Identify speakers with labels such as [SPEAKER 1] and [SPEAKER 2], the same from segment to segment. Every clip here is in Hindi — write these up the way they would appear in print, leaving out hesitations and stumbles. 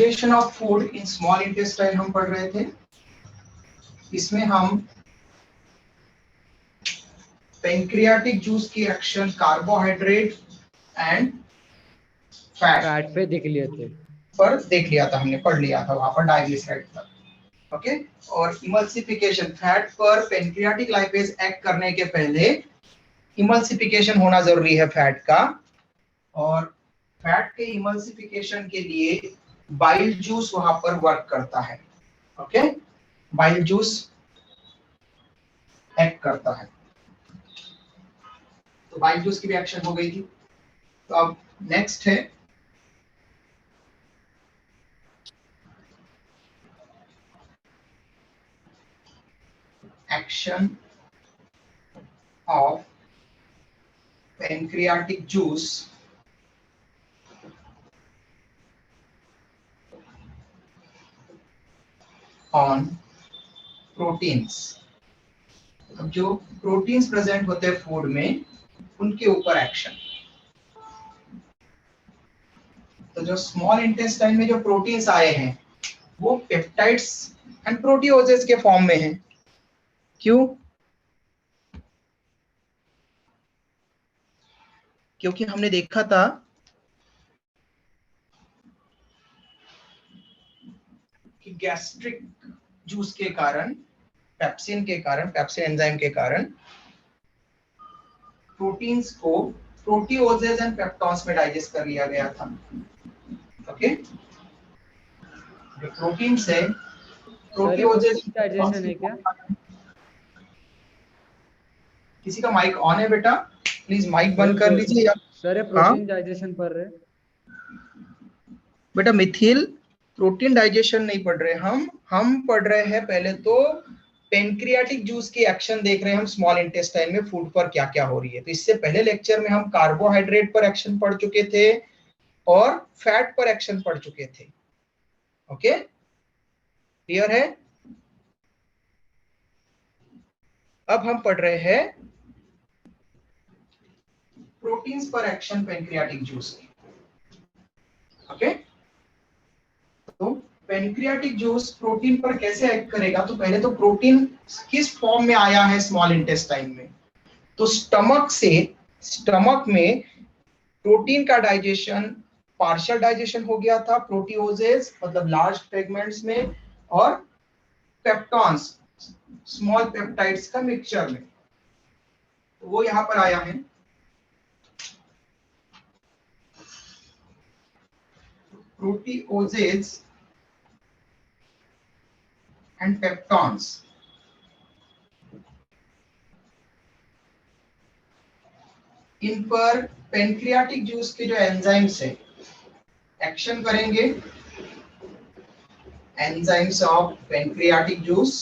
[SPEAKER 1] Digestion of food in small intestine हम पढ़ रहे थे। इसमें हम पेंक्रियाटिक जूस की एक्शन कार्बोहाइड्रेट एंड फैट
[SPEAKER 2] पे देख लिए थे,
[SPEAKER 1] पर देख लिया था, हमने पढ़ लिया था वहां पर डाइग्लिसराइड पर। ओके, और इमल्सिफिकेशन, फैट पर पेंक्रियाटिक लाइपेज एक्ट करने के पहले इमल्सिफिकेशन होना जरूरी है फैट का, और फैट के इमल्सिफिकेशन के लिए बाइल जूस वहां पर वर्क करता है। ओके, बाइल जूस एक्ट करता है। तो बाइल जूस की भी एक्शन हो गई थी। तो अब नेक्स्ट है action of pancreatic juice on proteins. अब जो प्रोटीन्स प्रेजेंट होते हैं फूड में, उनके ऊपर एक्शन। तो जो स्मॉल इंटेस्टाइन में जो प्रोटीन्स आए हैं वो पेप्टाइड्स एंड प्रोटीओजेस के फॉर्म में हैं। क्यों? क्योंकि हमने देखा था कि गैस्ट्रिक जूस के कारण, पेप्सिन एंजाइम के कारण प्रोटीन्स को प्रोटीओजेस एंड पेप्टॉन्स में डाइजेस्ट कर लिया गया था। ओके, जो प्रोटीन्स है प्रोटीओजेस
[SPEAKER 2] डाइजेशन है क्या?
[SPEAKER 1] किसी का माइक ऑन है बेटा? प्लीज माइक बंद कर लीजिए। या
[SPEAKER 2] सर प्रोटीन डाइजेशन पढ़ रहे
[SPEAKER 1] बेटा, मिथिल प्रोटीन डाइजेशन नहीं पढ़ रहे हम पढ़ रहे हैं पहले तो पेनक्रियाटिक जूस की एक्शन देख रहे हैं हम स्मॉल इंटेस्टाइन में फूड पर क्या क्या हो रही है। तो इससे पहले लेक्चर में हम कार्बोहाइड्रेट पर एक्शन पढ़ चुके थे और फैट पर एक्शन पढ़ चुके थे। ओके, क्लियर है? अब हम पढ़ रहे हैं प्रोटीन्स पर एक्शन पेनक्रियाटिक जूस की। ओके, तो पेनक्रियाटिक जूस प्रोटीन पर कैसे एक्ट करेगा? तो पहले तो प्रोटीन किस फॉर्म में आया है स्मॉल इंटेस्टाइन में? तो स्टमक में प्रोटीन का डाइजेशन, पार्शियल डाइजेशन हो गया था प्रोटीओजेस मतलब लार्ज फ्रेगमेंट्स में, और पेप्टॉन्स स्मॉल पेप्टाइड्स का मिक्सचर में। तो वो यहां पर आया है। प्रोटीओजेस एंड पेप्टॉन्स इन पर पेनक्रियाटिक जूस के जो एंजाइम्स है एक्शन करेंगे। Enzymes of pancreatic juice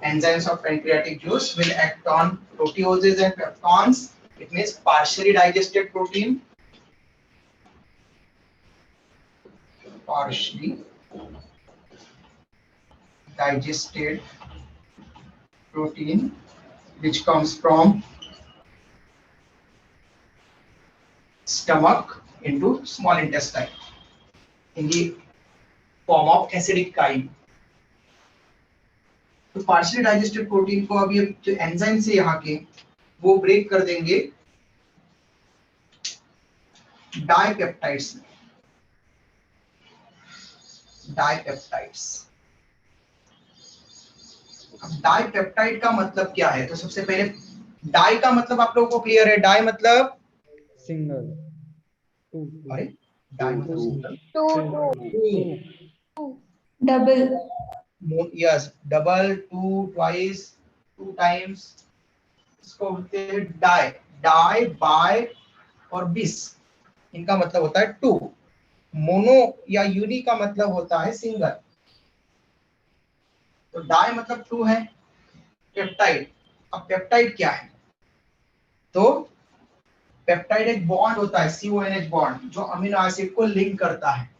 [SPEAKER 1] enzymes of pancreatic juice will act on proteoses and peptones. It means partially digested protein, partially digested protein which comes from stomach into small intestine in the form of acidic chyme. तो पार्शियली डाइजेस्टेड प्रोटीन को अब ये जो एंजाइम से यहाँ के वो ब्रेक कर देंगे डाइपेप्टाइड्स में। डाइपेप्टाइड्स, अब डाइपेप्टाइड का मतलब क्या है? तो सबसे पहले डाई का मतलब आप लोगों को क्लियर है? डाई मतलब
[SPEAKER 2] सिंगल,
[SPEAKER 1] अरे डाई मतलब single,
[SPEAKER 3] two, double,
[SPEAKER 1] yes double, two, twice, two times, इसको बोलते हैं डाई। डाई, बाय और बिस, इनका मतलब होता है टू। मोनो या यूनि का मतलब होता है सिंगल। तो डाई मतलब टू है। पेप्टाइड, अब पेप्टाइड क्या है? तो पेप्टाइड एक बॉन्ड होता है CONH बॉन्ड जो अमीनो एसिड को लिंक करता है।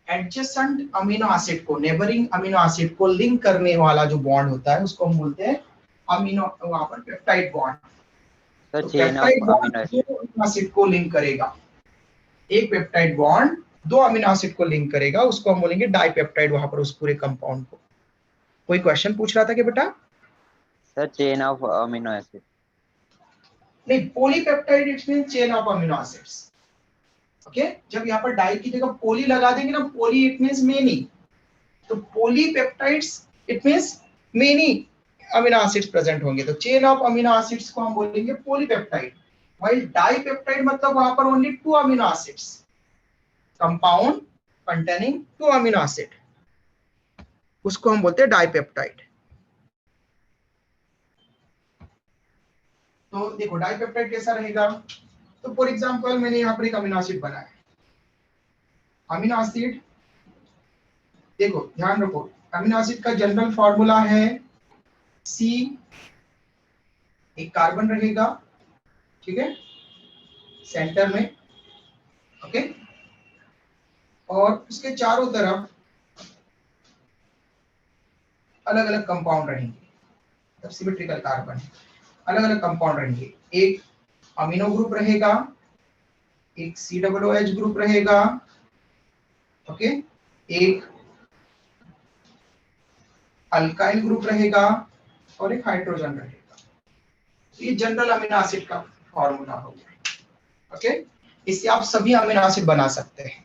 [SPEAKER 1] एडजेसेंट अमीनो एसिड को, नेबरिंग अमीनो एसिड को लिंक करने वाला जो बॉन्ड होता है उसको हम बोलते हैं अमीनो, वहां पर पेप्टाइड बॉन्ड। तो
[SPEAKER 3] chain of
[SPEAKER 1] peptide bond
[SPEAKER 3] amino
[SPEAKER 1] दो अमीनो एसिड को लिंक करेगा, एक पेप्टाइड बॉन्ड दो अमीनो एसिड को लिंक करेगा, उसको हम बोलेंगे डाइपेप्टाइड वहां पर, उस पूरे कंपाउंड को। कोई क्वेश्चन पूछ रहा था कि बेटा?
[SPEAKER 3] Sir chain of amino acid.
[SPEAKER 1] नहीं, polypeptide it means chain of amino acids. Okay, जब यहाँ पर डाई की जगह पोली लगा देंगे ना, पोली इट मींस मेनी, तो polypeptides it means many amino acids present होंगे, तो चेन ऑफ अमीनो एसिड्स को हम बोलेंगे पॉलीपेप्टाइड। व्हाइल डाइपेप्टाइड मतलब वहां पर only to amino acids, compound containing two amino acid, उसको हम बोलते हैं डाइपेप्टाइड। तो देखो डाइपेप्टाइड कैसा रहेगा, तो फॉर एग्जांपल मैंने यहाँ पर एक अमीनो एसिड बनाया, अमीनो एसिड देखो ध्यान रखो, अमीनो एसिड का जनरल फॉर्मूला है सी, एक कार्बन रहेगा, ठीक है, सेंटर में, ओके, और उसके चारों तरफ अलग अलग कंपाउंड रहेंगे, तब सिमेट्रिकल कार्बन है, अलग अलग कंपाउंड रहेंगे, एक अमीनो ग्रुप रहेगा, एक COOH ग्रुप रहेगा, ओके, एक अल्काइल ग्रुप रहेगा और एक हाइड्रोजन रहेगा। ये जनरल अमीनो एसिड का फॉर्मूला हो गया, ओके, इससे आप सभी अमीनो एसिड बना सकते हैं।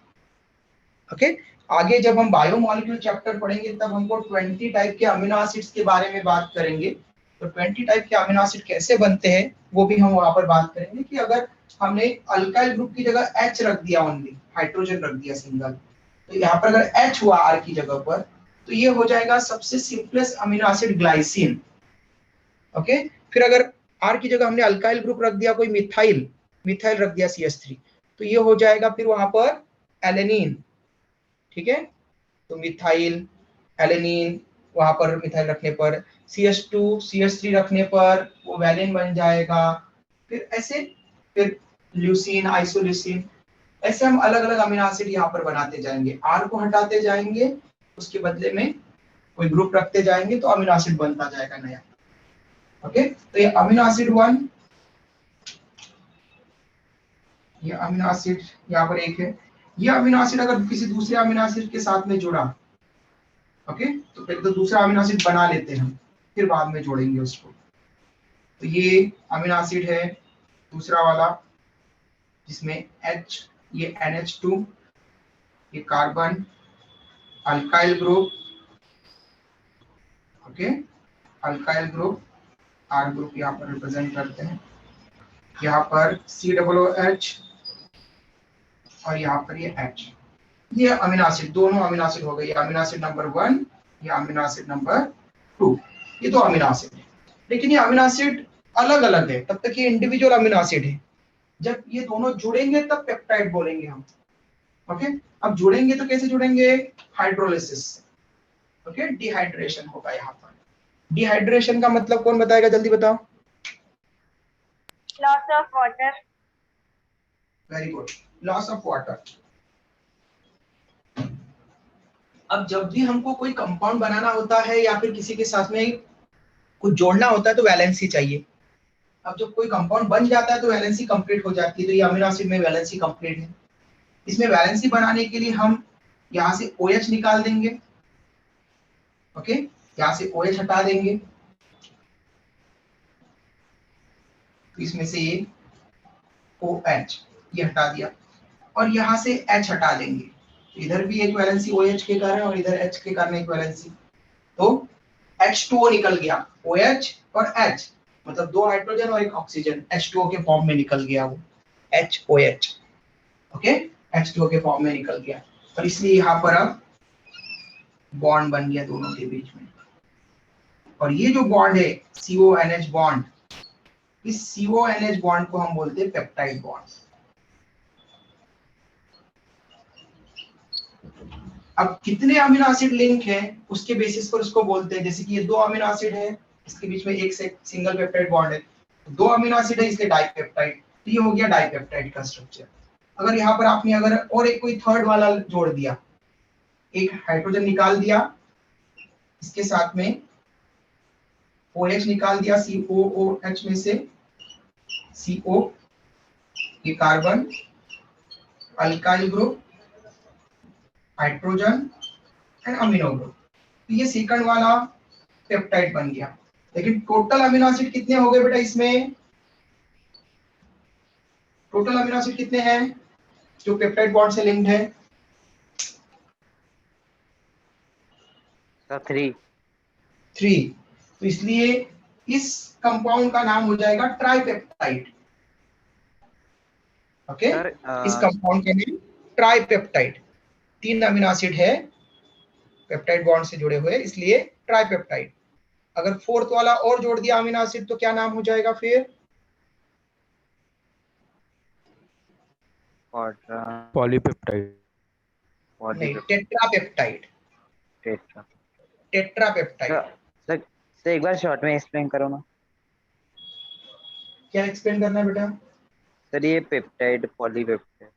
[SPEAKER 1] ओके, आगे जब हम बायोमॉलिक्यूल चैप्टर पढ़ेंगे तब हमको 20 टाइप के अमीनो एसिड्स के बारे में बात करेंगे, तो 20 टाइप के अमीनो एसिड कैसे बनते हैं वो भी हम वहां पर बात करेंगे, कि अगर हमने अल्काइल ग्रुप की जगह H रख दिया, ओनली हाइड्रोजन रख दिया सिंगल, तो यहाँ पर अगर H हुआ R की जगह पर, तो ये हो जाएगा सबसे simplest amino acid glycine. Okay, फिर अगर R की जगह हमने अल्काइल ग्रुप रख दिया, कोई मिथाइल मिथाइल रख दिया CH3, तो ये हो जाएगा फिर वहां पर एलेनिन, ठीक है, तो मिथाइल एलेनिन, वहां पर मिथाइल रखने पर CH2 CH3 रखने पर वो वैलिन बन जाएगा, फिर ऐसे फिर ल्यूसीन आइसोल्यूसीन, ऐसे हम अलग अलग अमीनो एसिड यहाँ पर बनाते जाएंगे, R को हटाते जाएंगे, उसके बदले में कोई ग्रुप रखते जाएंगे, तो अमीनो एसिड बनता जाएगा नया। ओके, तो ये अमीनो एसिड 1, ये अमीनो एसिड यहाँ पर एक है, ये अमीनो एसिड अगर किसी दूसरे अमीनो एसिड के साथ में जुड़ा, ओके, तो पहले तो दूसरा अमीनो एसिड बना लेते हैं हम, फिर बाद में जोड़ेंगे उसको। तो ये अमीनो एसिड है दूसरा वाला, जिसमें H, ये NH2, ये carbon alkyl group, okay, alkyl group, R group यहाँ पर रिप्रेजेंट करते हैं, यहाँ पर COOH और यहाँ पर ये H, ये अमीनो एसिड, दोनों अमीनो एसिड हो गए, ये अमीनो एसिड नंबर 1, ये अमीनो एसिड नंबर 2, ये दो अमीनो एसिड है, लेकिन ये अमीनो एसिड अलग अलग है, तब तक ये इंडिविजुअल अमीनो एसिड है, जब ये दोनों जुड़ेंगे तब पेप्टाइड बोलेंगे हम। ओके, अब जुड़ेंगे तो कैसे जुड़ेंगे, हाइड्रोलिसिस, ओके, डिहाइड्रेशन होगा यहाँ पर। डिहाइड्रेशन का मतलब कौन बताएगा, जल्दी बताओ।
[SPEAKER 4] Loss of water.
[SPEAKER 1] Very good, loss of water. अब जब भी हमको कोई कंपाउंड बनाना होता है या फिर किसी के साथ में कुछ जोड़ना होता है तो वैलेंसी चाहिए। अब जब कोई कंपाउंड बन जाता है तो वैलेंसी कंप्लीट हो जाती है, तो ये अमीनो एसिड में वैलेंसी कंप्लीट है। इसमें वैलेंसी बनाने के लिए हम यहाँ से OH निकाल देंगे, ओके, यहाँ से OH हटा देंगे, तो इसमें से ये OH ये हटा दिया, और यहाँ से H हटा देंगे, इधर भी एक वैलेंसी OH के कारण और इधर H के कारण एक वैलेंसी, तो H2O निकल गया, OH और H मतलब दो हाइड्रोजन और एक ऑक्सीजन H2O के फॉर्म में निकल गया, वो HOH, ओके, H2O के फॉर्म में निकल गया, और इसलिए यहाँ पर अब बॉन्ड बन गया दोनों के बीच में। और ये जो बॉन्ड है CONH बॉन्ड, इस CONH बॉन्ड को हम बोलते हैं पेप्टाइड बॉन्ड। अब कितने अमीनो एसिड लिंक है उसके बेसिस पर उसको बोलते हैं, जैसे कि ये दो अमीनो एसिड है, इसके बीच में एक से सिंगल पेप्टाइड बॉन्ड है, दो अमीनो एसिड है इसलिए डाइपेप्टाइड, तो ये हो गया डाइपेप्टाइड का स्ट्रक्चर। अगर यहाँ पर आपने अगर और एक कोई थर्ड वाला जोड़ दिया, एक हाइड्रोजन निकाल दिया, इसके साथ में OH निकाल दिया COOH में से, CO, ये carbon, alkyl group, hydrogen and amino group. तो ये सेकंड वाला पेप्टाइड बन गया। लेकिन टोटल अमीनो एसिड कितने हो गए बेटा इसमें? टोटल अमीनो एसिड कितने हैं जो पेप्टाइड बॉन्ड से लिंक्ड है?
[SPEAKER 3] सर 3।
[SPEAKER 1] 3। तो इसलिए इस कंपाउंड का नाम हो जाएगा ट्राइपेप्टाइड। ओके,
[SPEAKER 3] सर
[SPEAKER 1] इस कंपाउंड का नाम ट्राइपेप्टाइड। 3 अमीनो एसिड है पेप्टाइड बॉन्ड से जुड़े हुए, इसलिए ट्राइपेप्टाइड। अगर फोर्थ वाला और जोड़ दिया अमीनो एसिड तो क्या नाम हो जाएगा फिर?
[SPEAKER 4] पॉलीपेप्टाइड।
[SPEAKER 1] नहीं, tetrapeptide.
[SPEAKER 3] Tetra.
[SPEAKER 1] Tetrapeptide.
[SPEAKER 3] Sir sir एक बार शॉर्ट में एक्सप्लेन करो ना।
[SPEAKER 1] क्या एक्सप्लेन करना है बेटा?
[SPEAKER 3] सर ये पेप्टाइड पॉलीपेप्टाइड।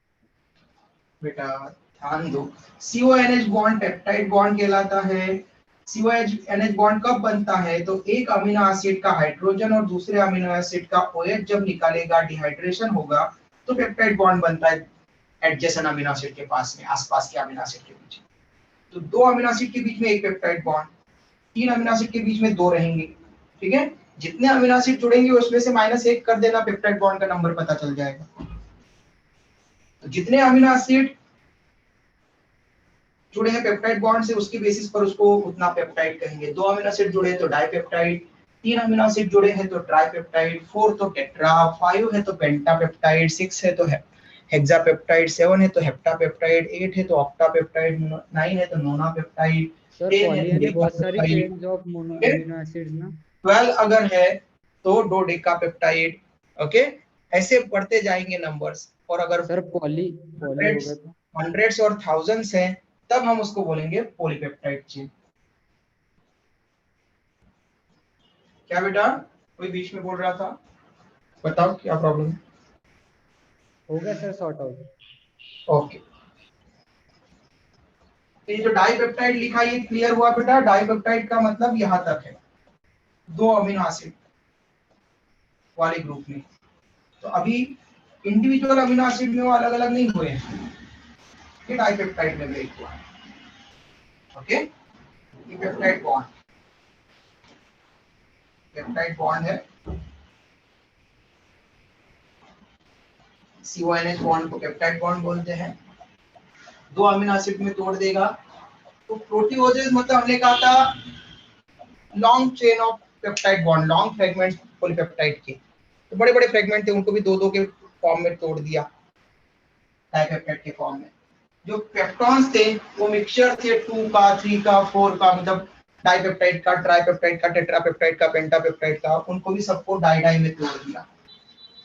[SPEAKER 1] बेटा ध्यान दो, CONH बॉन्ड पेप्टाइड बॉन्ड कहलाता है। CONH बॉन्ड कब बनता है? तो एक अमीनो एसिड का हाइड्रोजन और दूसरे अमीनो एसिड का OH जब निकालेगा, डिहाइड्रेशन होगा, तो पेप्टाइड बॉन्ड बनता है एडजेसेंट अमीनो एसिड के पास में, आसपास के अमीनो एसिड के बीच। तो 2 अमीनो एसिड के बीच में एक पेप्टाइड बॉन्ड, 3 अमीनो एसिड के बीच में 2 रहेंगे। ठीक है, जितने अमीनो एसिड जुड़ेंगे उसमें से -1 कर देना, पेप्टाइड बॉन्ड का नंबर पता चल जाएगा। तो जितने अमीनो एसिड जुड़े हैं पेप्टाइड बॉन्ड से, उसके बेसिस पर उसको उतना पेप्टाइड कहेंगे। 2 अमीनो एसिड जुड़े हैं तो डाइपेप्टाइड, 3 अमीनो एसिड जुड़े हैं तो ट्राइपेप्टाइड, 4 तो टेट्रा, 5 है तो पेंटापेप्टाइड, 6 है तो हेक्सापेप्टाइड, 7 है तो हेप्टापेप्टाइड, 8 है तो ऑक्टापेप्टाइड, 9 है तो नोनापेप्टाइड,
[SPEAKER 2] सर
[SPEAKER 1] 10 है
[SPEAKER 2] पॉली
[SPEAKER 1] तो
[SPEAKER 2] यानी बहुत सारी
[SPEAKER 1] डेकापेप्टाइड,
[SPEAKER 2] चेन्स ऑफ अमीनो एसिड्स ना।
[SPEAKER 1] 12 अगर है तो डोडेकापेप्टाइड। ओके, ऐसे बढ़ते जाएंगे नंबर्स। और अगर
[SPEAKER 2] सर पॉली पॉली हो गया तो
[SPEAKER 1] हंड्रेड्स और थाउजेंड्स हैं तब हम उसको बोलेंगे पॉलीपेप्टाइड चेन। क्या बेटा, कोई बीच में बोल रहा था? बताओ क्या प्रॉब्लम है?
[SPEAKER 2] हो गया सर सॉर्ट आउट।
[SPEAKER 1] ओके, तो ये जो डाइपेप्टाइड लिखा ये क्लियर हुआ बेटा? डाइपेप्टाइड का मतलब यहां तक है, 2 अमीनो एसिड वाले ग्रुप में। तो अभी इंडिविजुअल अमीनो एसिड में वो अलग अलग नहीं हुए हैं, ये डाइपेप्टाइड में ब्रेक हुआ है। ओके, ये पेप्टाइड बॉन्ड है। CONH बॉन्ड को पेप्टाइड बॉन्ड बोलते हैं। 2 अमीनो एसिड में तोड़ देगा तो प्रोटीओजेज, मतलब हमने कहा था long chain of peptide bond, long fragments polypeptide के, तो बड़े बड़े फ्रेगमेंट थे, उनको भी 2-2 के फॉर्म में तोड़ दिया डाइपेप्टाइड के फॉर्म में। जो पेप्टॉन्स थे वो मिक्सचर थे 2 का, 3 का, 4 का, मतलब डाइपेप्टाइड का, ट्राइपेप्टाइड का, टेट्रापेप्टाइड का, पेंटापेप्टाइड का, उनको भी सबको डाई में तोड़ दिया।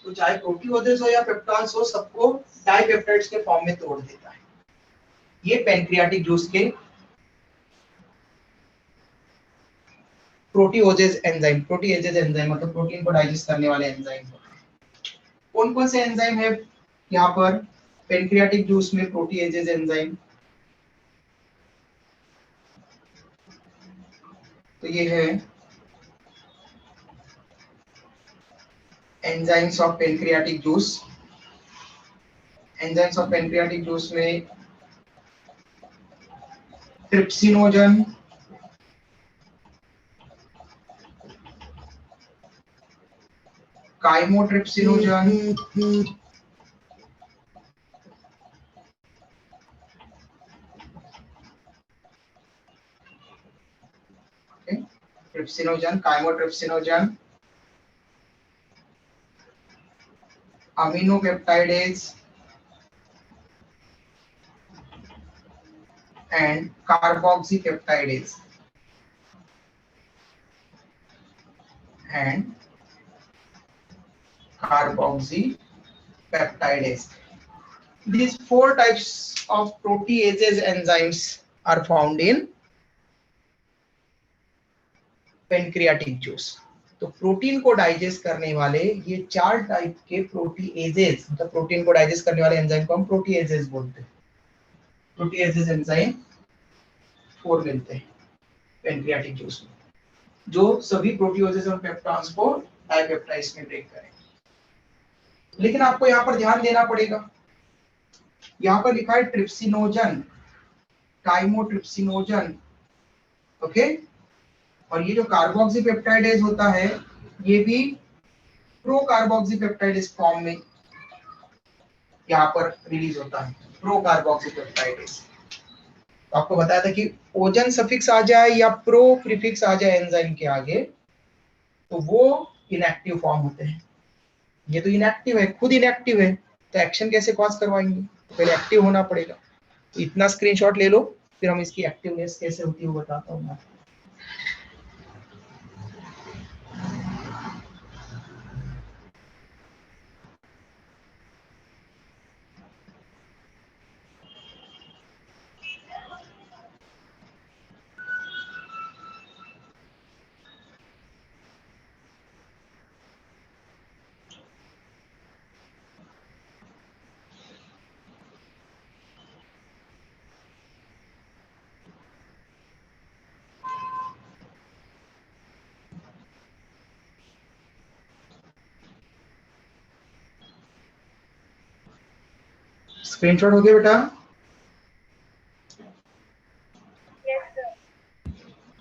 [SPEAKER 1] तो चाहे प्रोटीओजेज हो या पेप्टॉन्स हो, सबको डाइपेप्टाइड्स के फॉर्म में तोड़ देता है। ये पैंक्रियाटिक जूस के प्रोटीओजेज एंजाइम, प्रोटीएजेज एंजाइम मतलब प्रोटीन को डाइजेस्ट करने वाले एंजाइम होते हैं। कौन कौन से एंजाइम है यहाँ पर पैंक्रियाटिक जूस में? प्रोटीएजेज एंजाइम, तो ये है enzymes of pancreatic juice. Enzymes of pancreatic juice में trypsinogen, chymotrypsinogen, trypsinogen, chymotrypsinogen, aminopeptidase and carboxypeptidase and carboxypeptidase. These 4 types of proteases enzymes are found in pancreatic juice. तो प्रोटीन को डाइजेस्ट करने वाले ये 4 टाइप के प्रोटीएजेस, मतलब प्रोटीन को डाइजेस्ट करने वाले एंजाइम को हम प्रोटीएजेस बोलते हैं। प्रोटीएजेस एंजाइम 4 मिलते हैं पैंक्रियाटिक जूस में, जो सभी प्रोटीओजेस और पेप्टॉन्स को डाइपेप्टाइड्स में ब्रेक करेंगे। लेकिन आपको यहाँ पर ध्यान देना पड़ेगा, यहाँ पर लिखा है ट्रिप्सिनोजन, काइमोट्रिप्सिनोजन, ओके। और ये जो कार्बोक्सीपेप्टाइडेज होता है ये भी प्रो कार्बोक्सीपेप्टाइडेज फॉर्म में यहाँ पर रिलीज होता है, प्रो कार्बोक्सीपेप्टाइडेज। तो आपको बताया था कि ओजन सफिक्स आ जाए या प्रो प्रीफिक्स आ जाए एंजाइम के आगे तो वो इनएक्टिव फॉर्म होते हैं। ये तो इनएक्टिव है, खुद इनएक्टिव है, तो एक्शन कैसे कॉज करवाएंगे, पहले एक्टिव होना पड़ेगा। तो इतना स्क्रीनशॉट ले लो, फिर हम इसकी एक्टिवनेस कैसे होती है वो बताता हूँ मैं। स्क्रीनशॉट हो गया बेटा?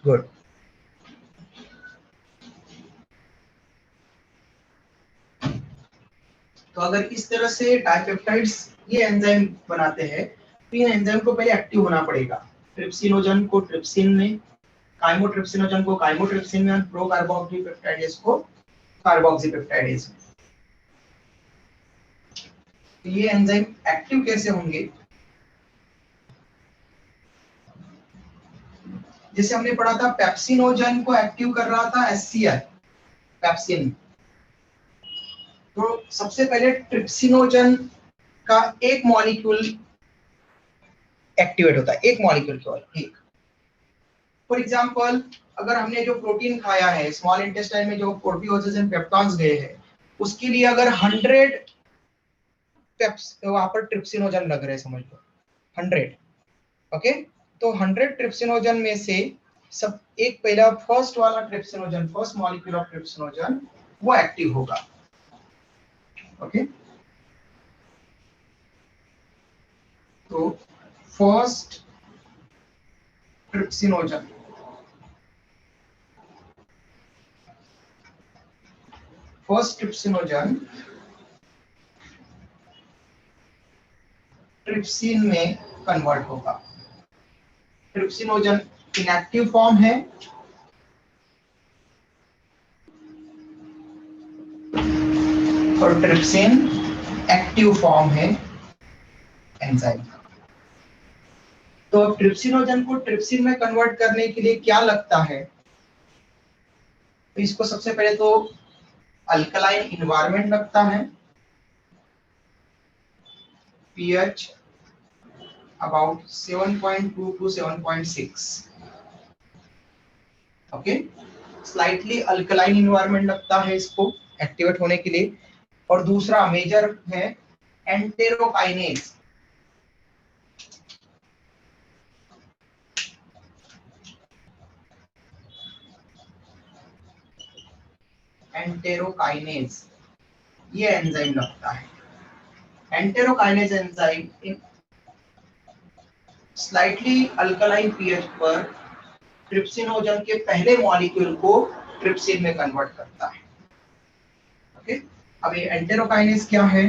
[SPEAKER 1] गुड। तो अगर इस तरह से डाइपेप्टाइड्स ये एंजाइम बनाते हैं तो इन एंजाइम को पहले एक्टिव होना पड़ेगा। ट्रिप्सिनोजन को ट्रिप्सिन में, काइमोट्रिप्सिनोजन को काइमोट्रिप्सिन में, प्रो कार्बोक्सीपेप्टाइडेज को कार्बोक्सीपेप्टाइडेज में। तो ये एंजाइम एक्टिव कैसे होंगे? जैसे हमने पढ़ा था पेप्सिनोजन को एक्टिव कर रहा था एचसीएल, पेप्सिन। तो सबसे पहले ट्रिप्सिनोजन का एक मॉलिक्यूल एक्टिवेट होता है, एक मॉलिक्यूल केवल एक। फॉर एग्जांपल अगर हमने जो प्रोटीन खाया है, स्मॉल इंटेस्टाइन में जो प्रोटियोजेस एंड पेप्टॉन्स गए हैं, उसके लिए अगर 100 पेप्स वहां पर ट्रिप्सिनोजन लग रहे हैं, समझ लो 100, ओके। तो 100 ट्रिप्सिनोजन में से सब एक पहला फर्स्ट वाला trypsinogen, first molecule of trypsinogen वो एक्टिव होगा, ओके। तो first trypsinogen, first trypsinogen trypsin में कन्वर्ट होगा। ट्रिप्सिनोजन इनएक्टिव फॉर्म है और ट्रिप्सिन एक्टिव फॉर्म है एंजाइम का। तो अब ट्रिप्सिनोजन को ट्रिप्सिन में कन्वर्ट करने के लिए क्या लगता है? तो इसको सबसे पहले तो अल्कलाइन इन्वायरमेंट लगता है, pH about 7.2 to 7.6, okay. Slightly alkaline environment लगता है इसको एक्टिवेट होने के लिए। और दूसरा मेजर है एंटेरोकाइनेज, एंटेरोकाइनेज ये एंजाइम लगता है। Enterokinase enzyme in slightly alkaline pH पर ट्रिप्सिनोजन के पहले मॉलिक्यूल को ट्रिप्सिन में कन्वर्ट करता है, ओके। अब ये एंटेरोकाइनेज क्या है?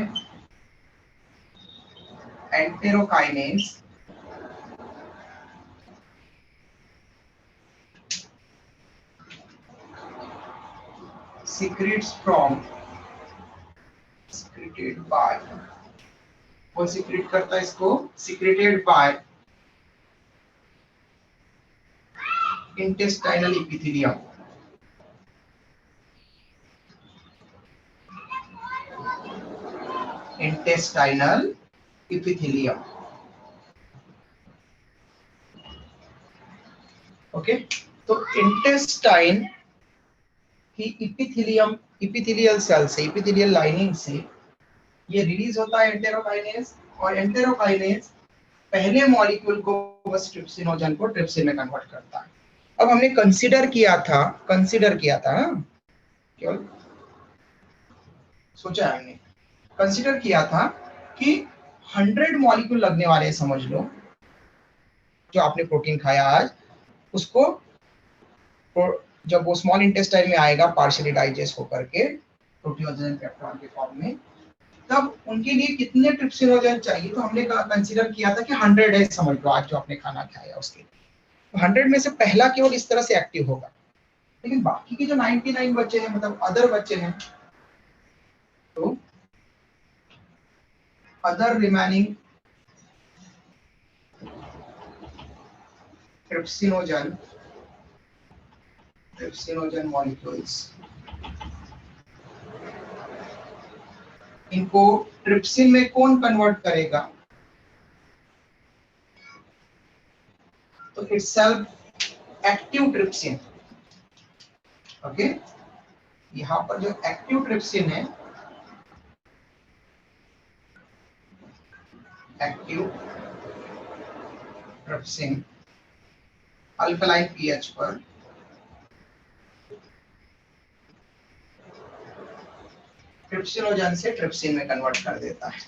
[SPEAKER 1] Enterokinase secretes from, secreted by, कौन secrete करता है इसको? secreted by intestinal epithelium, intestinal epithelium, okay. तो इंटेस्टाइन की इपिथेलियम, इपिथेलियल सेल से, इपिथेलियल लाइनिंग से ये रिलीज होता है एंटेरोकाइनेज, और एंटेरोकाइनेज पहले मॉलिक्यूल को बस ट्रिप्सिनोजन को ट्रिप्सिन में कन्वर्ट करता है। अब हमने कंसीडर किया था केवल सोचा है हमने कंसिडर किया था कि 100 मॉलिक्यूल लगने वाले हैं, समझ लो, जो आपने प्रोटीन खाया आज, उसको जब वो स्मॉल इंटेस्टाइन में आएगा पार्शियली डाइजेस्ट होकर के प्रोटियोजेन पेप्टोन के फॉर्म में, तब उनके लिए कितने ट्रिप्सिनोजन चाहिए? तो हमने कंसीडर किया था कि 100 है, समझ लो आज जो आपने खाना खाया उसके, तो 100 में से पहला केवल इस तरह से एक्टिव होगा, लेकिन बाकी के जो 99 बच्चे हैं, मतलब अदर बच्चे हैं, तो अदर रिमेनिंग ट्रिप्सिनोजन मॉलिक्यूल्स, इनको ट्रिप्सिन में कौन कन्वर्ट करेगा? तो it's self active trypsin. Okay, यहां पर जो एक्टिव ट्रिप्सिन है, एक्टिव ट्रिप्सिन अल्कलाइन पीएच पर ट्रिप्सिनोजन से ट्रिप्सिन में कन्वर्ट कर देता है।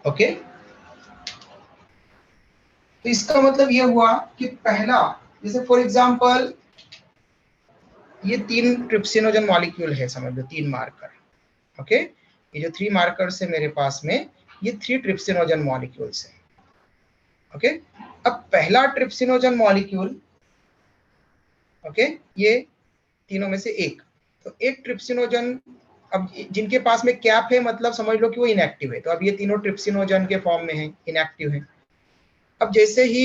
[SPEAKER 1] ओके, तो इसका मतलब यह हुआ कि पहला, जैसे फॉर एग्जांपल ये 3 ट्रिप्सिनोजन मॉलिक्यूल है, समझ लो 3 मार्कर। ओके, ये जो 3 मार्कर्स है मेरे पास में, ये 3 ट्रिप्सिनोजन मॉलिक्यूल्स है। ओके, अब पहला ट्रिप्सिनोजन मॉलिक्यूल, ओके, ये तीनों में से एक, तो एक ट्रिप्सिनोजन, अब जिनके पास में कैप है मतलब समझ लो कि वो इनएक्टिव है, तो अब ये तीनों ट्रिप्सिनोजन के फॉर्म में है, इनएक्टिव है। अब जैसे ही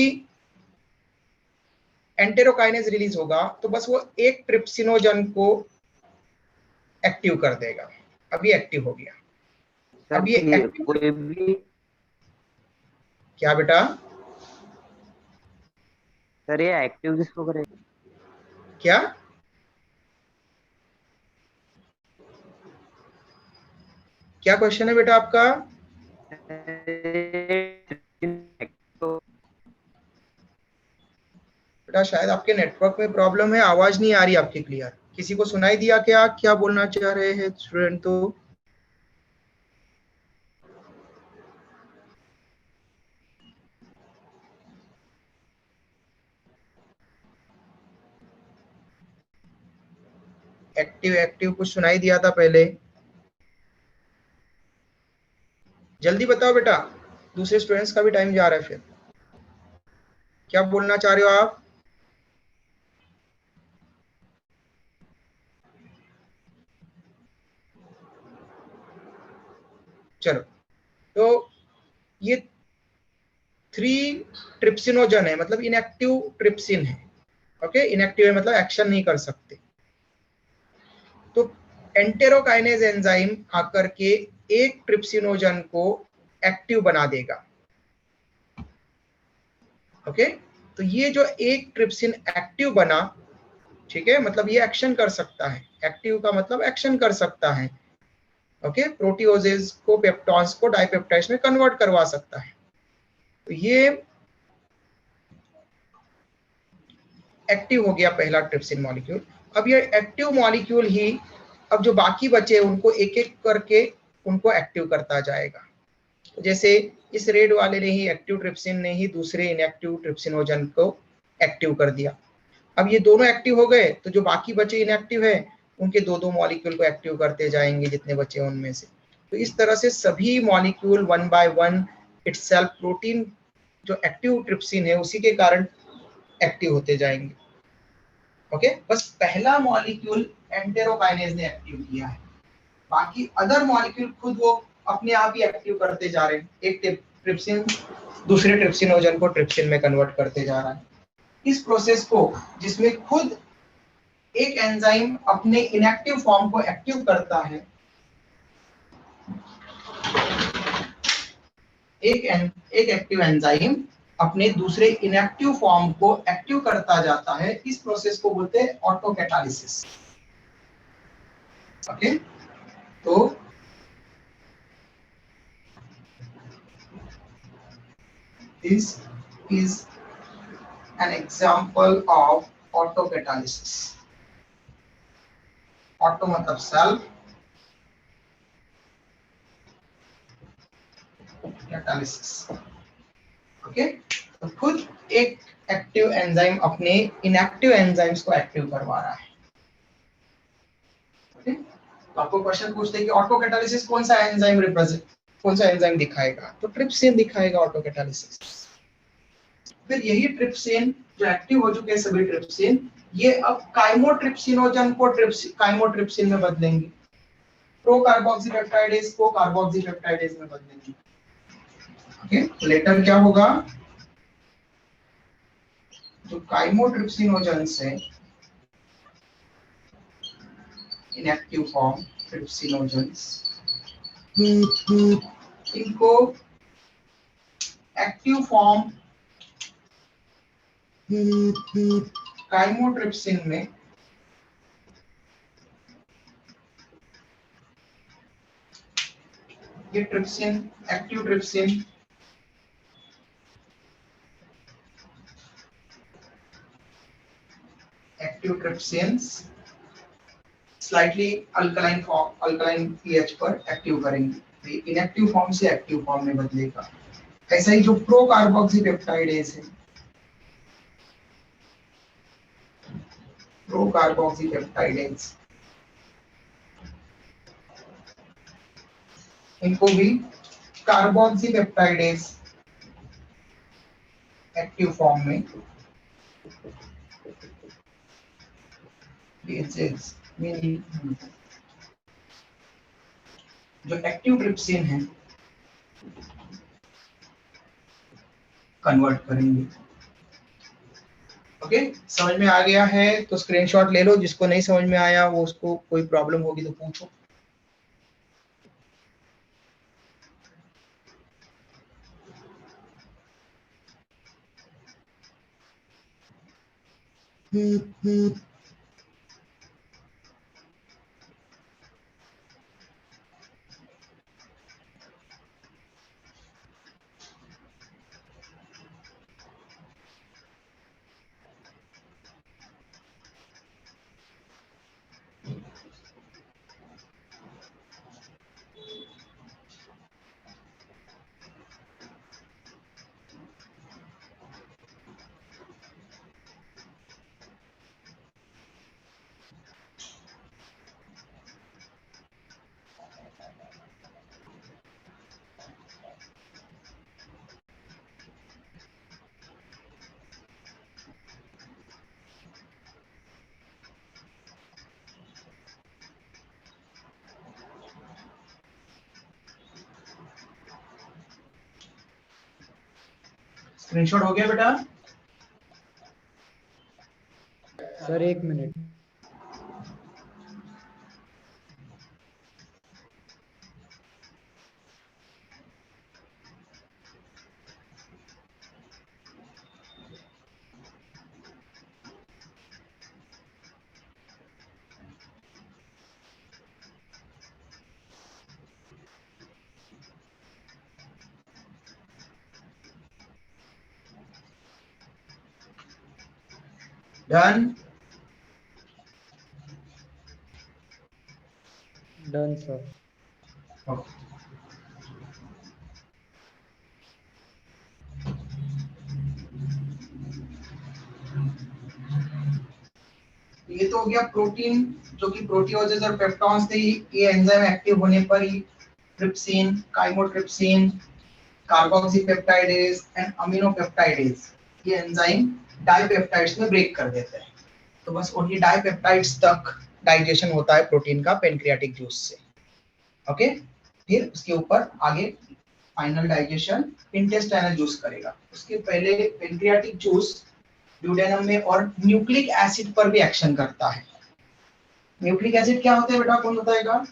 [SPEAKER 1] एंटेरोकाइनेज रिलीज होगा तो बस वो एक ट्रिप्सिनोजन को एक्टिव कर देगा। अब ये एक्टिव हो गया। अब ये एक्टिव,
[SPEAKER 3] कोई भी,
[SPEAKER 1] क्या बेटा?
[SPEAKER 3] सर ये एक्टिव किसको करेगा?
[SPEAKER 1] क्या क्या क्वेश्चन है बेटा आपका? बेटा शायद आपके नेटवर्क में प्रॉब्लम है, आवाज नहीं आ रही आपकी क्लियर। किसी को सुनाई दिया क्या, क्या बोलना चाह रहे हैं स्टूडेंट? तो एक्टिव एक्टिव कुछ सुनाई दिया था पहले, जल्दी बताओ बेटा, दूसरे स्टूडेंट्स का भी टाइम जा रहा है। फिर क्या बोलना चाह रहे हो आप? चलो, तो ये 3 ट्रिप्सिनोजन है, मतलब इनएक्टिव ट्रिप्सिन है। ओके, इनएक्टिव है मतलब एक्शन नहीं कर सकते। तो एंटेरोकाइनेज एंजाइम आकर के एक ट्रिप्सिनोजन को एक्टिव बना देगा। ओके, तो ये जो एक ट्रिप्सिन एक्टिव बना, ठीक है, मतलब ये एक्शन कर सकता है। एक्टिव का मतलब एक्शन कर सकता है। ओके, प्रोटियोजेज को, पेप्टॉन्स को डाइपेप्टाइड्स में कन्वर्ट करवा सकता है। तो ये एक्टिव हो गया पहला ट्रिप्सिन मॉलिक्यूल। अब ये एक्टिव मॉलिक्यूल ही अब जो बाकी बचे उनको एक एक करके उनको एक्टिव करता जाएगा। जैसे इस रेड वाले ने ही, एक्टिव ट्रिप्सिन ने ही दूसरे इनएक्टिव ट्रिप्सिनोजन को एक्टिव कर दिया। अब ये दोनों एक्टिव हो गए, तो जो बाकी बचे इनएक्टिव है उनके दो दो मॉलिक्यूल को एक्टिव करते जाएंगे जितने बचे उनमें से। तो इस तरह से सभी molecule one by one itself, protein जो एक्टिव ट्रिप्सिन है उसी के कारण एक्टिव होते जाएंगे। ओके, बस पहला मॉलिक्यूल एंटेरोकाइनेज ने एक्टिव किया है, बाकी अदर मॉलिक्यूल खुद वो अपने आप ही एक्टिव करते जा रहे हैं। एक ट्रिप्सिन दूसरे ट्रिप्सिनोजन को ट्रिप्सिन में कन्वर्ट करते जा रहा है। इस प्रोसेस को, जिसमें खुद एक एंजाइम अपने इनएक्टिव फॉर्म को एक्टिव करता है, एक एक्टिव एंजाइम अपने दूसरे इनएक्टिव फॉर्म को एक्टिव करता जाता है, इस प्रोसेस को बोलते हैं ऑटोकैटालिसिस। ओके, तो this is an example of autocatalysis. Auto मतलब सेल्फ, कैटालिसिस। ओके, तो खुद एक एक्टिव एंजाइम अपने इनएक्टिव एंजाइम्स को एक्टिव करवा रहा है। ओके, तो आपको क्वेश्चन पूछते हैं कि ऑटो कैटालिसिस कौन सा एंजाइम रिप्रेजेंट, कौन सा एंजाइम दिखाएगा, तो ट्रिप्सिन दिखाएगा ऑटो कैटालिसिस। फिर यही ट्रिप्सिन जो एक्टिव हो चुके हैं सभी ट्रिप्सिन, ये अब काइमोट्रिप्सिनोजन को काइमोट्रिप्सिन में बदलेंगे, प्रो कार्बोक्सीपेप्टाइडेज को कार्बोक्सीपेप्टाइडेज में बदलेंगे। ओके, लेटर क्या होगा, जो काइमोट्रिप्सिनोजन से इनएक्टिव फॉर्म ट्रिप्सिनोजन्स, इनको एक्टिव फॉर्म काइमोट्रिप्सिन में ये trypsin, active trypsin slightly alkaline form, alkaline pH पर एक्टिव करेंगे, इनएक्टिव फॉर्म से एक्टिव फॉर्म में बदलेगा। ऐसा ही जो प्रो कार्बोक्सीपेप्टाइडेज है, प्रो कार्बोक्सीपेप्टाइडेज, इनको भी कार्बोक्सीपेप्टाइडेज एक्टिव फॉर्म में जो एक्टिव ट्रिप्सिन है कन्वर्ट करेंगे। ओके, समझ में आ गया है तो स्क्रीनशॉट ले लो, जिसको नहीं समझ में आया वो, उसको कोई प्रॉब्लम होगी तो पूछो। स्क्रीनशॉट हो गया बेटा?
[SPEAKER 2] Sir 1 minute.
[SPEAKER 1] Done?
[SPEAKER 2] Done sir.
[SPEAKER 1] Okay, ये तो हो गया प्रोटीन, जो कि प्रोटियोजेज और पेप्टॉन्स थे। ये एंजाइम एक्टिव होने पर ही ट्रिप्सिन, काइमोट्रिप्सिन, कार्बोक्सीपेप्टाइडेज एंड अमीनोपेप्टाइडेज, ये एंजाइम डाइपेप्टाइड्स में ब्रेक कर देते हैं। तो बस ओनली डाइपेप्टाइड्स तक डाइजेशन होता है प्रोटीन का पेनक्रियाटिक जूस से। ओके, फिर उसके ऊपर आगे फाइनल डाइजेशन इंटेस्टाइनल जूस करेगा। उसके पहले पेनक्रियाटिक जूस ड्यूडेनम में और न्यूक्लिक एसिड पर भी एक्शन करता है। न्यूक्लिक एसिड क्या होता है बेटा, कौन बताएगा?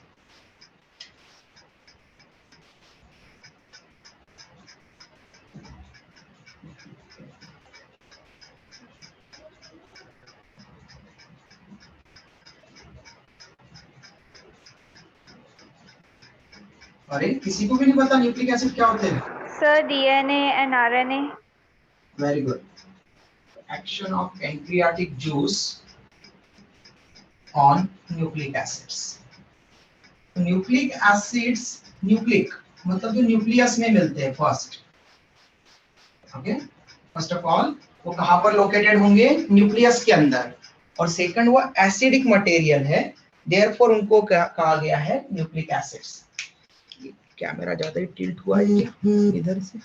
[SPEAKER 1] अरे किसी को भी नहीं पता न्यूक्लिक एसिड क्या होते हैं?
[SPEAKER 5] Sir DNA and RNA.
[SPEAKER 1] Very good. Action of pancreatic juice on nucleic acids. Nucleic acids, nucleic मतलब जो न्यूक्लियस में मिलते हैं first. Okay, first of all वो कहां पर लोकेटेड होंगे? न्यूक्लियस के अंदर। और सेकंड वो एसिडिक मटेरियल है, देयरफॉर उनको कहा गया है न्यूक्लिक एसिड्स। कैमरा ज्यादा ही टिल्ट हुआ है क्या इधर से?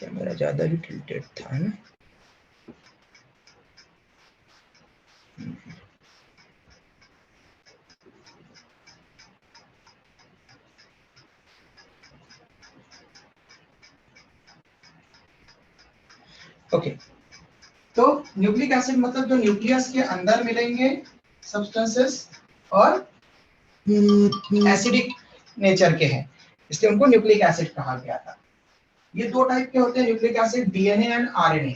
[SPEAKER 1] कैमरा ज्यादा ही टिल्टेड था ना। ओके, तो न्यूक्लिक एसिड मतलब जो न्यूक्लियस के अंदर मिलेंगे सब्सटेंसेस और एसिडिक नेचर के हैं, इसलिए उनको न्यूक्लिक एसिड कहा गया था। ये दो टाइप के होते हैं nucleic acid, DNA and RNA,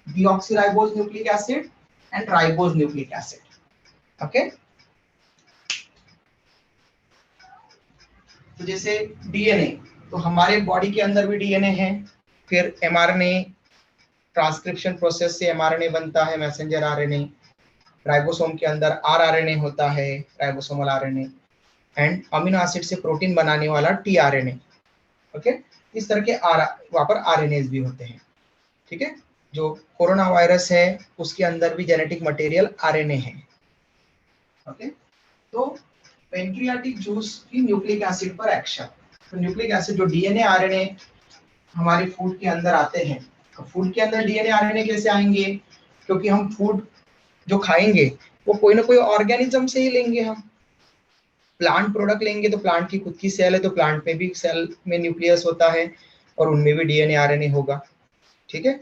[SPEAKER 1] deoxyribose nucleic acid and ribose nucleic acid. Okay, तो जैसे डीएनए, तो हमारे बॉडी के अंदर भी डीएनए है, फिर एमआरएनए, ट्रांसक्रिप्शन प्रोसेस से एमआरएनए बनता है, मैसेंजर आरएनए। राइबोसोम के अंदर आरआरएनए होता है, ribosomal RNA, and amino acid से प्रोटीन बनाने वाला टीआरएनए। ओके, इस तरह के वहां पर आरएनएस भी होते हैं। ठीक है, जो कोरोना वायरस है उसके अंदर भी जेनेटिक मटेरियल आरएनए है। ओके, तो पेनक्रियाटिक जूस की न्यूक्लिक एसिड पर एक्शन। तो न्यूक्लिक एसिड जो डीएनए आरएनए हमारे फूड के अंदर आते हैं, तो फूड के अंदर डीएनए आरएनए कैसे आएंगे? क्योंकि हम फूड जो खाएंगे वो कोई ना कोई ऑर्गेनिज्म से ही लेंगे। हम प्लांट प्रोडक्ट लेंगे तो प्लांट की खुद की सेल है, तो प्लांट में भी सेल में न्यूक्लियस होता है और उनमें भी डीएनए आरएनए होगा। ठीक है,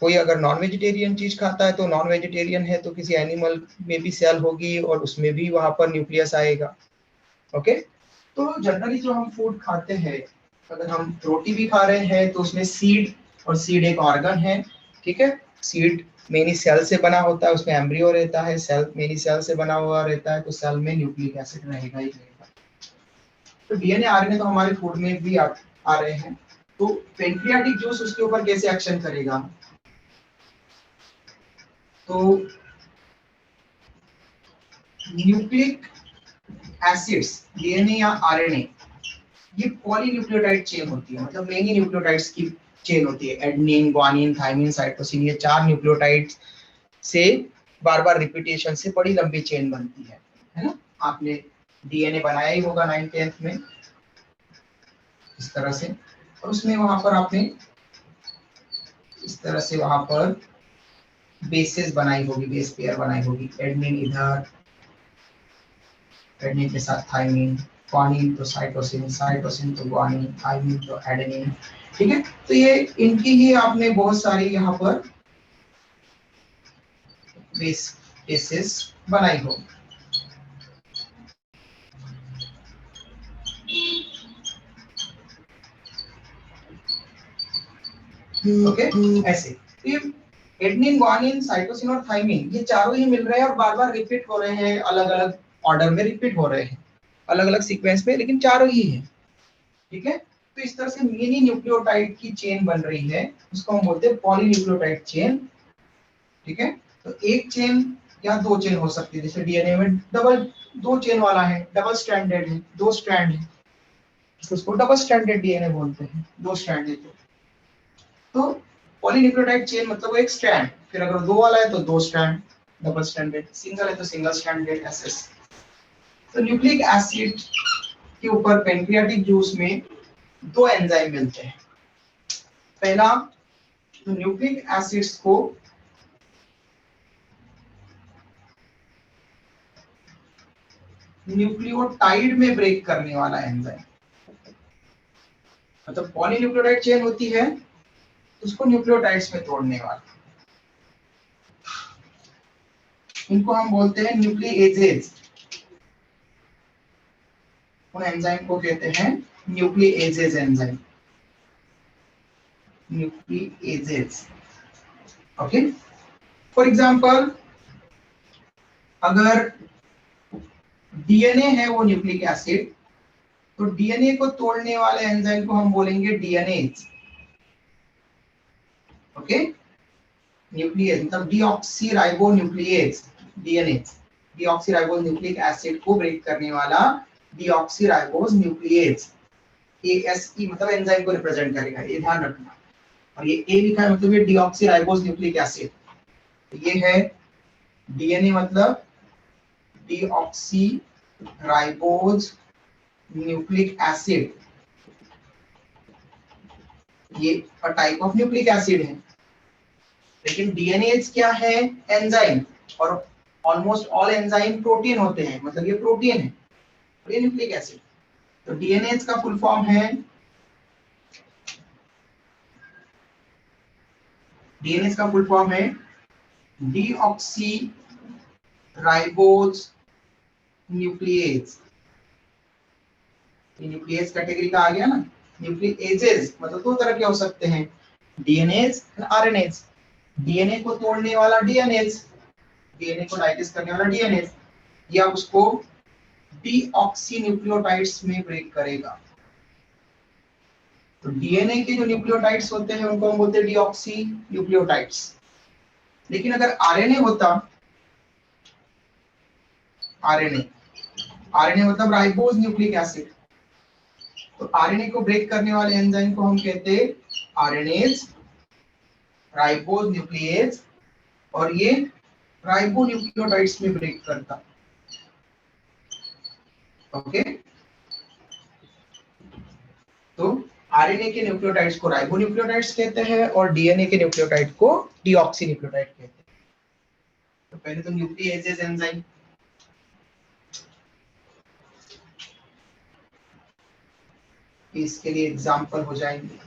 [SPEAKER 1] कोई अगर नॉन वेजिटेरियन चीज खाता है तो नॉन वेजिटेरियन है तो किसी एनिमल में भी सेल होगी और उसमें भी वहां पर न्यूक्लियस आएगा। ओके, तो जनरली जो हम फूड खाते हैं, अगर हम रोटी भी खा रहे हैं तो उसमें सीड, और सीड एक ऑर्गन है। ठीक है, सीड मेनी सेल से बना होता है, उसमें एम्ब्रियो रहता है, सेल मेनी सेल से बना हुआ रहता है, तो सेल में न्यूक्लिक एसिड रहेगा ही रहेगा। तो डीएनए आरएनए तो हमारे फूड में भी आ रहे हैं। तो पेनक्रियाटिक जूस उसके ऊपर कैसे एक्शन करेगा? तो न्यूक्लिक एसिड्स, डीएनए या आरएनए, ये पॉलीन्यूक्लियोटाइड चेन होती है, मतलब मेनी न्यूक्लियोटाइड्स की चेन होती है। एडेनिन, ग्वानिन, थाइमिन, साइटोसिन, ये 4 न्यूक्लियोटाइड्स से बार बार रिपीटेशन से बड़ी लंबी चेन बनती है ना। आपने डीएनए बनाया ही होगा 9th 10th में इस तरह से, और उसमें वहां पर आपने इस तरह से वहां पर बेसेस बनाई होगी, बेस पेयर बनाई होगी। एडेनिन इधर, एडेनिन के साथ थाइमिन, ग्वानिन तो साइटोसिन, साइटोसिन तो ग्वानिन, थाइमिन तो एडेनिन। ठीक है, तो ये इनकी ही आपने बहुत सारी यहाँ पर बेसेस बनाई हो। ओके, ऐसे एडेनिन, ग्वानिन, साइटोसिन और थाइमिन, ये चारों ही मिल रहे हैं और बार बार रिपीट हो रहे हैं, अलग अलग ऑर्डर में रिपीट हो रहे हैं, अलग अलग सीक्वेंस में, लेकिन चारों ही हैं। ठीक है, तो इस तरह से मिनी न्यूक्लियोटाइड की चेन बन रही है, उसको हम बोलते हैं पॉलीन्यूक्लियोटाइड चेन। ठीक है, तो एक चेन या दो चेन हो सकती है, जैसे डीएनए में डबल, दो चेन वाला है, डबल स्ट्रैंडेड है, दो स्ट्रैंड है, उसको डबल स्ट्रैंडेड डीएनए बोलते हैं, दो स्ट्रैंड है। तो पॉलीन्यूक्लियोटाइड चेन मतलब एक स्ट्रैंड, फिर अगर दो वाला है तो दो स्ट्रैंड, डबल स्ट्रैंडेड, सिंगल है तो सिंगल स्ट्रैंडेड, ऐसे। तो न्यूक्लिक एसिड के ऊपर पेनक्रियाटिक जूस में दो एंजाइम मिलते हैं। पहला, तो न्यूक्लिक एसिड्स को न्यूक्लियोटाइड में ब्रेक करने वाला एंजाइम, मतलब पॉलीन्यूक्लियोटाइड चेन होती है उसको न्यूक्लियोटाइड्स में तोड़ने वाला, इनको हम बोलते हैं न्यूक्लिएजेज। उन एंजाइम को कहते हैं न्यूक्लिएजेज एंजाइम, न्यूक्लिएजेज। ओके, फॉर एग्जांपल अगर डीएनए है वो न्यूक्लिक एसिड, तो डीएनए को तोड़ने वाले एंजाइम को हम बोलेंगे डीएनएज। ओके, न्यूक्लिएज मतलब डीऑक्सीराइबोन्यूक्लिएज, डीएनएज, डीऑक्सीराइबोज न्यूक्लिक एसिड को ब्रेक करने वाला डीऑक्सीराइबोज न्यूक्लिएज, ASE मतलब एंजाइम को रिप्रेजेंट करेगा, ये ध्यान रखना। और ये ए लिखा है मतलब ये डीऑक्सीराइबोज न्यूक्लिक एसिड, ये है डीएनए मतलब डीऑक्सीराइबोज न्यूक्लिक एसिड, ये a type of nucleic acid है। लेकिन डीएनएज क्या है? एंजाइम, और ऑलमोस्ट ऑल एंजाइम प्रोटीन होते हैं, मतलब ये प्रोटीन है और ये न्यूक्लिक एसिड। तो डीएनएज का फुल फॉर्म है, डीएनएज का फुल फॉर्म है डीऑक्सीराइबोज न्यूक्लिएज। ये न्यूक्लिएज कैटेगरी का आ गया ना। न्यूक्लिएजेस मतलब दो तरह के हो सकते हैं, डीएनएज और आरएनएज। डीएनए को तोड़ने वाला डीएनएज, डीएनए को डाइजेस्ट करने वाला डीएनएज, या उसको डीऑक्सी न्यूक्लियोटाइड्स में ब्रेक करेगा। तो डीएनए के जो न्यूक्लियोटाइड्स होते हैं उनको हम बोलते हैं डीऑक्सी न्यूक्लियोटाइड्स। लेकिन अगर आरएनए होता, आरएनए, आरएनए मतलब राइबोज न्यूक्लिक एसिड, तो आरएनए को ब्रेक करने वाले एंजाइम को हम कहते हैं आरएनएज, राइबोज न्यूक्लिएज, और ये राइबो न्यूक्लियोटाइड्स में ब्रेक करता। ओके, तो आरएनए के न्यूक्लियोटाइड्स को राइबो न्यूक्लियोटाइड्स कहते हैं और डीएनए के न्यूक्लियोटाइड को डीऑक्सी न्यूक्लियोटाइड कहते हैं। तो पहले तो न्यूक्लिएजेस एंजाइम, इसके लिए एग्जांपल हो जाएंगे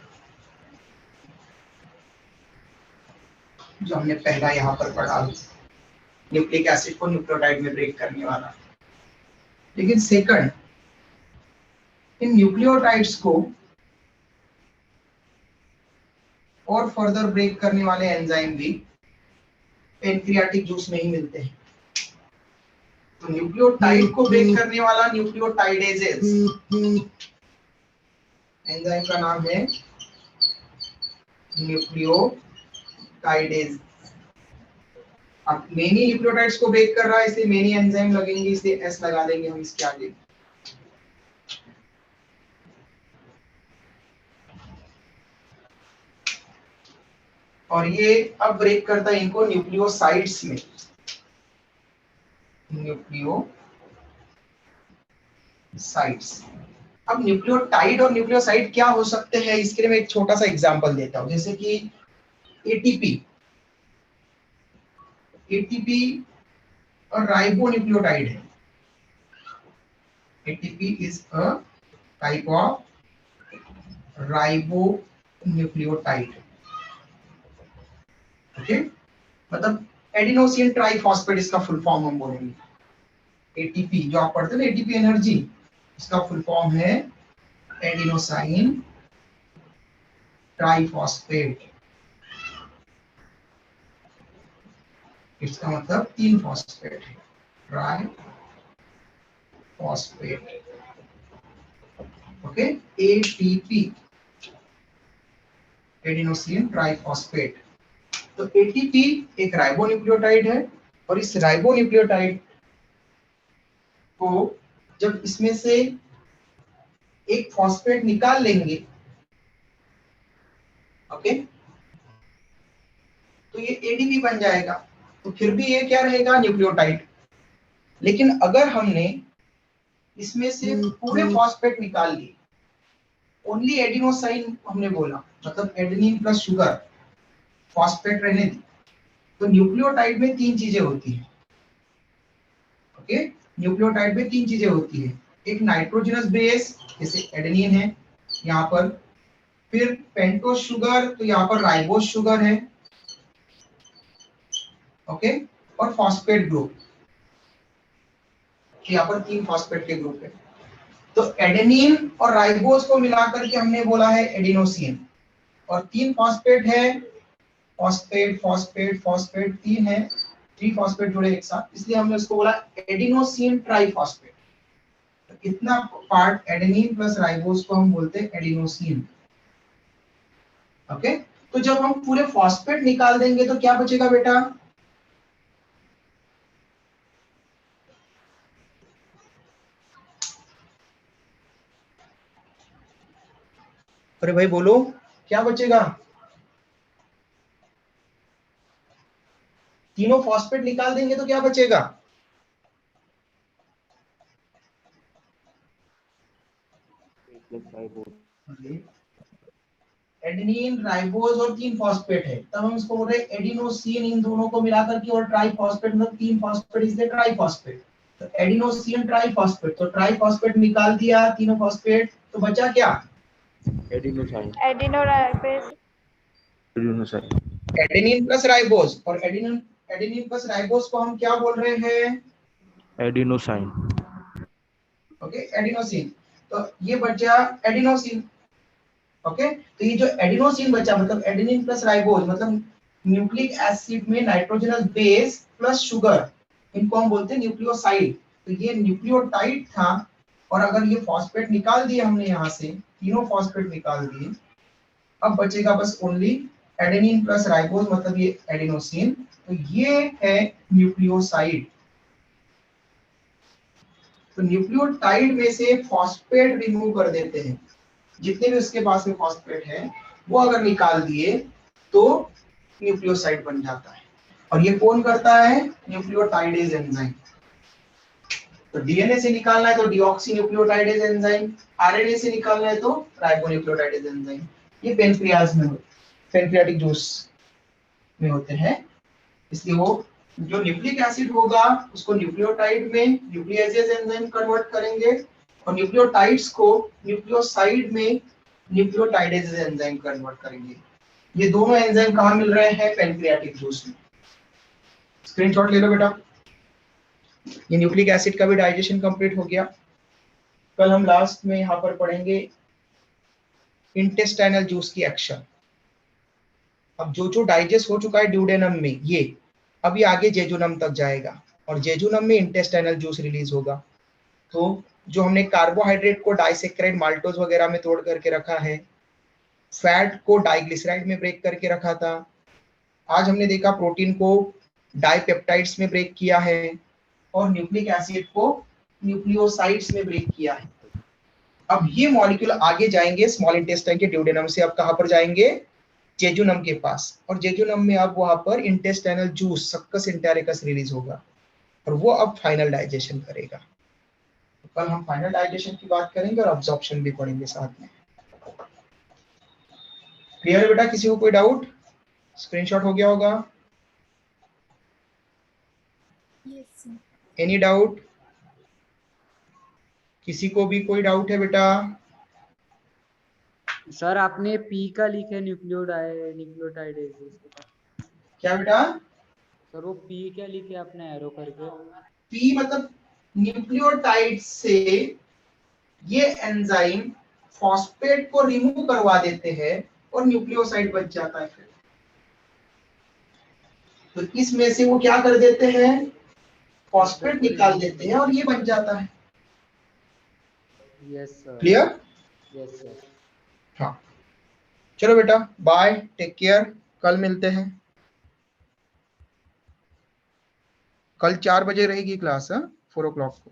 [SPEAKER 1] जो हमने पहला यहाँ पर पढ़ा, न्यूक्लिक एसिड को न्यूक्लियोटाइड में ब्रेक करने वाला। लेकिन सेकंड, इन न्यूक्लियोटाइड्स को और फर्दर ब्रेक करने वाले एंजाइम भी पैनक्रियाटिक जूस में ही मिलते हैं। तो न्यूक्लियोटाइड को ब्रेक करने वाला न्यूक्लियोटाइडेजेस, एंजाइम का नाम है न्यूक्लियोटाइडेज। अब मेनी न्यूक्लियोटाइड्स को ब्रेक कर रहा है इसलिए मेनी एंजाइम लगेंगे, इसलिए एस लगा देंगे हम इसके आगे। और ये अब ब्रेक करता है इनको न्यूक्लियोसाइड्स में, न्यूक्लियोसाइड्स। अब न्यूक्लियोटाइड और न्यूक्लियोसाइड क्या हो सकते हैं, इसके लिए मैं एक छोटा सा एग्जांपल देता हूं। जैसे कि एटीपी, एटीपी और राइबो न्यूक्लियोटाइड है। ATP is a type of ribo nucleotide. Okay, मतलब एडिनोसिन ट्राइफॉस्फेट इसका फुल फॉर्म हम बोलेंगे। एटीपी जो आप पढ़ते हैं ना, एटीपी एनर्जी, इसका फुल फॉर्म है एडिनोसाइन ट्राइफॉस्फेट। इसका मतलब 3 फॉस्फेट है, triphosphate. Okay, ATP, adenosine triphosphate. तो एटीपी एक राइबोन्यूक्लियोटाइड है और इस राइबोन्यूक्लियोटाइड को जब इसमें से एक फॉस्फेट निकाल लेंगे, ओके, तो ये एडीपी बन जाएगा। तो फिर भी ये क्या रहेगा? न्यूक्लियोटाइड। लेकिन अगर हमने इसमें से पूरे फॉस्फेट निकाल लिए, ओनली एडिनोसाइन हमने बोला, मतलब एडेनिन प्लस शुगर, फॉस्फेट रहने दी, तो न्यूक्लियोटाइड में 3 चीजें होती हैं। ओके, न्यूक्लियोटाइड में 3 चीजें होती है। एक नाइट्रोजनस बेस, जैसे एडेनिन है यहाँ पर, फिर पेंटोस शुगर, तो यहाँ पर राइबोस शुगर है, ओके, और फॉस्फेट ग्रुप, यहाँ पर 3 फॉस्फेट के ग्रुप है। तो एडेनिन और राइबोस को मिलाकर के हमने बोला है एडिनोसिन, और 3 फॉस्फेट है, फॉस्फेट फॉस्फेट फॉस्फेट 3 है, 3 फॉस्फेट जुड़े एक साथ, इसलिए हमने उसको बोला एडिनोसिन ट्राइफॉस्फेट। तो इतना पार्ट एडेनिन प्लस राइबोस को हम बोलते हैं एडिनोसिन। ओके, तो जब हम पूरे फॉस्फेट निकाल देंगे तो क्या बचेगा बेटा? अरे भाई बोलो, क्या बचेगा? तीनों फॉस्फेट निकाल देंगे तो क्या बचेगा? एडेनिन, राइबोज और 3 फॉस्फेट है, तब हम इसको बोल रहे हैं एडिनोसिन। इन दोनों को मिलाकर के और ट्राइफॉस्फेट, मतलब 3 फॉस्फेट इसलिए ट्राइफॉस्फेट। तो एडिनोसिन ट्राइफॉस्फेट, तो ट्राइफॉस्फेट निकाल दिया तीनों फॉस्फेट, तो बचा क्या?
[SPEAKER 4] Adenosine
[SPEAKER 5] Adenorybase.
[SPEAKER 4] Adenosine
[SPEAKER 1] adenine plus ribose, और एडेनिन एडेनिन प्लस राइबोज को हम क्या बोल रहे हैं?
[SPEAKER 4] Adenosine
[SPEAKER 1] okay, adenosine. तो ये बचा एडिनोसिन। ओके, तो ये जो एडिनोसिन बचा, मतलब एडेनिन प्लस राइबोज, मतलब न्यूक्लिक एसिड में नाइट्रोजनस बेस प्लस शुगर, इनको हम बोलते हैं न्यूक्लियोसाइड। तो ये न्यूक्लियोटाइड था, और अगर ये फॉस्फेट निकाल दिए हमने यहाँ से, तीनों फॉस्फेट निकाल दिए, अब बचेगा बस ओनली एडेनिन प्लस राइबोज, मतलब ये एडिनोसिन। तो ये है न्यूक्लियोसाइड। तो न्यूक्लियोटाइड में से फॉस्फेट रिमूव कर देते हैं, जितने भी उसके पास में फॉस्फेट है वो अगर निकाल दिए तो न्यूक्लियोसाइड बन जाता है। और ये कौन करता है? Nucleotidase enzyme. तो डीएनए से निकालना है तो डीऑक्सी न्यूक्लियोटाइडेज एंजाइम, आरएनए से निकालना है तो राइबोन्यूक्लियोटाइडेज एंजाइम। ये पेनक्रियाज में, पेनक्रियाटिक जूस में होते हैं। इसलिए वो जो न्यूक्लिक एसिड होगा उसको न्यूक्लियोटाइड में न्यूक्लियेजेज एंजाइम कन्वर्ट करेंगे, और न्यूक्लियोटाइड्स को न्यूक्लियोसाइड में न्यूक्लियोटाइडेज एंजाइम कन्वर्ट करेंगे। ये दोनों एंजाइम कहाँ मिल रहे हैं? पेनक्रियाटिक जूस में। स्क्रीनशॉट ले लो बेटा। ये न्यूक्लिक एसिड का भी डाइजेशन कंप्लीट हो गया। कल हम लास्ट में यहाँ पर पढ़ेंगे इंटेस्टाइनल जूस की एक्शन। अब जो डाइजेस्ट हो चुका है ड्यूडेनम में, ये अभी आगे जेजुनम तक जाएगा, और जेजुनम में इंटेस्टाइनल जूस रिलीज होगा। तो जो हमने कार्बोहाइड्रेट को डाइसेक्राइड माल्टोज वगैरह में तोड़ करके रखा है, फैट को डाइग्लिसराइड में ब्रेक करके रखा था, आज हमने देखा प्रोटीन को डाइपेप्टाइड्स में ब्रेक किया है, और न्यूक्लिक एसिड को न्यूक्लियोसाइड्स में ब्रेक किया है। अब ये मॉलिक्यूल आगे जाएंगे स्मॉल इंटेस्टाइन के ड्यूडेनम से, अब कहां पर जाएंगे? जेजुनम के पास, और जेजुनम में अब वहां पर इंटेस्टाइनल जूस सक्कस इंटेरिकस रिलीज होगा, और वो अब फाइनल डाइजेशन करेगा। तो कल हम फाइनल डाइजेशन की बात करेंगे और अब्जॉर्प्शन भी पढ़ेंगे साथ में। क्लियर है बेटा? किसी को कोई डाउट? स्क्रीनशॉट हो गया होगा? Any doubt? किसी को भी कोई डाउट है बेटा?
[SPEAKER 2] सर आपने पी का लिखा है न्यूक्लियोटाइड।
[SPEAKER 1] क्या बेटा?
[SPEAKER 2] सर वो पी क्या लिखे आपने एरो करके?
[SPEAKER 1] पी मतलब न्यूक्लियोटाइड से ये एंजाइम फॉस्फेट को रिमूव करवा देते हैं और न्यूक्लियोसाइड बच जाता है। फिर तो इसमें से वो क्या कर देते हैं? फॉस्फेट निकाल देते हैं और ये बन जाता है।
[SPEAKER 2] Yes sir.
[SPEAKER 1] Clear?
[SPEAKER 2] Yes sir.
[SPEAKER 1] हाँ, चलो बेटा, बाय, टेक केयर, कल मिलते हैं। कल 4 बजे रहेगी क्लास, 4 o'clock को।